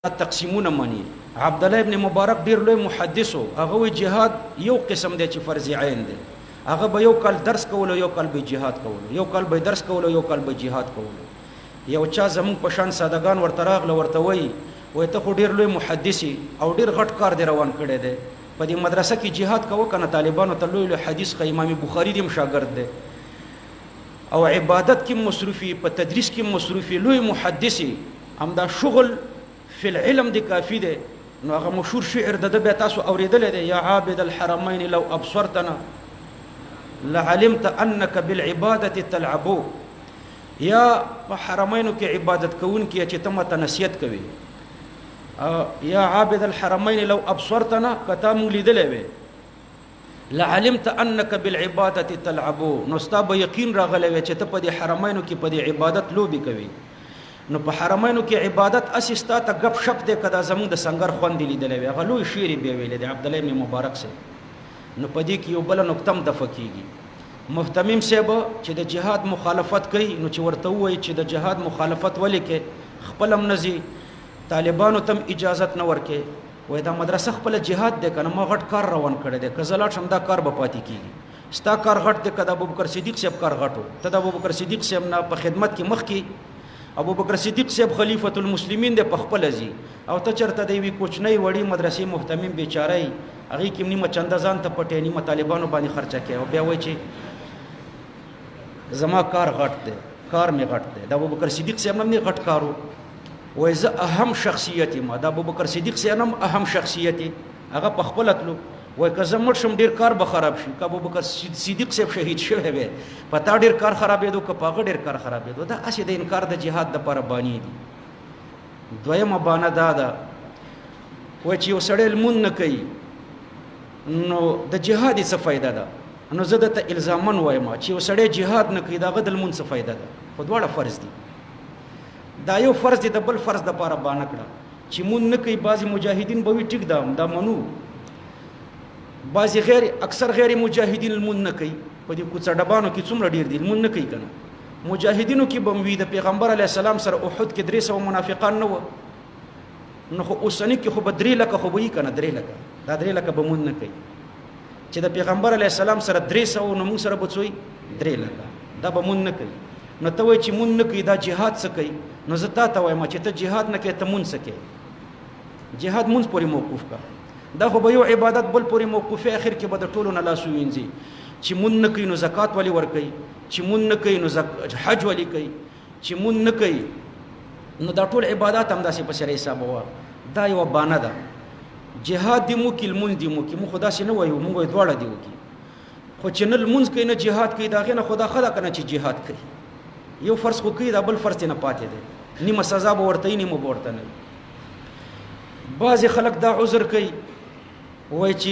تقسیمونه مني. عبد الله ابن مبارک ډیر لوی محدث و. هغه وی جهاد یو قسم دی چې فرض عین دی. هغه به یو کال درس کولو، یو کال به جهاد کولو، یو کال به درس کولو، یو کال به جهاد کولو. یو چا زمون په شان سادهګان ورته راغله، ورته وی ته خو ډیر لوی محدث او ډیر غټ کار دی روان کړی دی، په دې مدرسه کې جهاد کوو کنه. طالبانو ته لوی حدیث خو امام بخاری دی شاګرد دی او عبادت کې مصروفي، په تدریس کې مصروفي، لوی محدث همدا شغل فی العلم دی کافی دی. نو هغه مشهور شعر د بیا تاسو اوریدل دی، یا عابد الحرمین لو ابصرتنا لعلمت انك بالعباده تلعب. یا په حرمینو کې عبادت کوون کې چې تم ته نصیحت کوي، یا عابد الحرمین لو ابصرتنا کته مونږ لیدلې وې لعلمت انك بالعباده تلعب. نو ستا به یقین راغلی وې چې ته په دې حرمینو کې په دې عبادت لوبي کوي. نو په حرمینو کې عبادت اسستا ته غب شپ دې کدا زمون د سنگر خوند لیدلې وې. هغه لوی شعر به ویل دی عبد الله ابن مبارک سے. نو په دې کې یو بل نقطه د فقېږي. محتمم صاحب چې د جهاد مخالفت کوي، نو چې ورته وایي چې د جهاد مخالفت ولې کې خپل هم نزي، طالبانو تم اجازت نه ورکې، وای دا مدرسه خپل جهاد دی کنه، ما غټ کار روان کړی دی، کزلات هم دا کار به پاتې کیږي. ستا کار غټ دی کدا ابوبکر صدیق صاحب کار غټو، ته د ابوبکر صدیق صاحب نه په خدمت کې مخ کې ابوبکر صدیق صاحب خلیفۃ المسلمین دی په خپل ازي، او ته چرته دی وی کوچنی وړي مدرسې محتمم بیچاره هغه کې نیمه چنده ځان ته پټې نیمه طالبانو باندې خرچه کوي، او بیا وای چې زما کار غټ دی، کار می غټ دی. د ابوبکر صدیق صاحب هم نه غټ کارو، وای زه اهم شخصیت ما، د ابوبکر صدیق صاحب هم اهم شخصیت هغه په خپل اتلو، وای که زه مړ شم ډیر کار به خراب شي. که ابوبکر صدیق صاحب شهید شوی وي پتا ډیر کار خرابېدو، که پاغه ډیر کار خرابېدو. دا اسې د انکار د جهاد د پر بانی دي. دویمه بانه دا ده وای چې یو سړی لمون نه کوي نو د جهاد څه فائدہ ده. نو زه د ته الزامن وایم چې یو سړی جهاد نه کوي دا غد لمون څه فائدہ ده. خو دواړه فرض دي. دا یو فرض دی د بل فرض د پاره بانه کړه چې مون نه کوي. بعضی مجاهدین به وي ټیک دا منو، بعضی اکثر غیر مجاهدین لمون نه کوي. په دې کوڅه ډبانو کې څومره ډیر دي لمون نه کوي کنه. مجاهدینو کې به وي د پیغمبر علی السلام سره احد کې 300 منافقان نه و، نو خو اوسنی کې خو به 3 لکه خو به کنه 3 لکه، دا 3 لکه به مون نه کوي. چې د پیغمبر علی السلام سره 300 نو موږ سره بچوي 3 لکه، دا به مون نه کوي. نو ته وای چې مون نه کوي دا جهاد څه کوي؟ نو زه تا ته وایم چې ته جهاد نه کوي ته مون څه کوي؟ جهاد مونږ پورې موقوف کا، دا خو به یو عبادت بل پورې موقوفه، اخر کې به د ټولو نه لاس وینځي. چې مون نه کوي نو زکات ولی ور کوي، چې مون نه کوي نو حج ولی کوي، چې مون نه کوي نو دا ټول عبادت هم داسې په شرع حساب وو. دا یو بانه ده. جهاد دی مو کې لمون دی مو کې، مو خدا سي نه وایو، مونږ دواړه دیو کې. خو چې نه لمونځ کوي نه جهاد کوي، دا غنه خدا خدا کنه چې جهاد کوي. یو فرض خو کوي دا بل فرض نه پاتې دی، نیمه سزا به ورته نیمه ورته نه. بعض خلک دا عذر کوي وای چې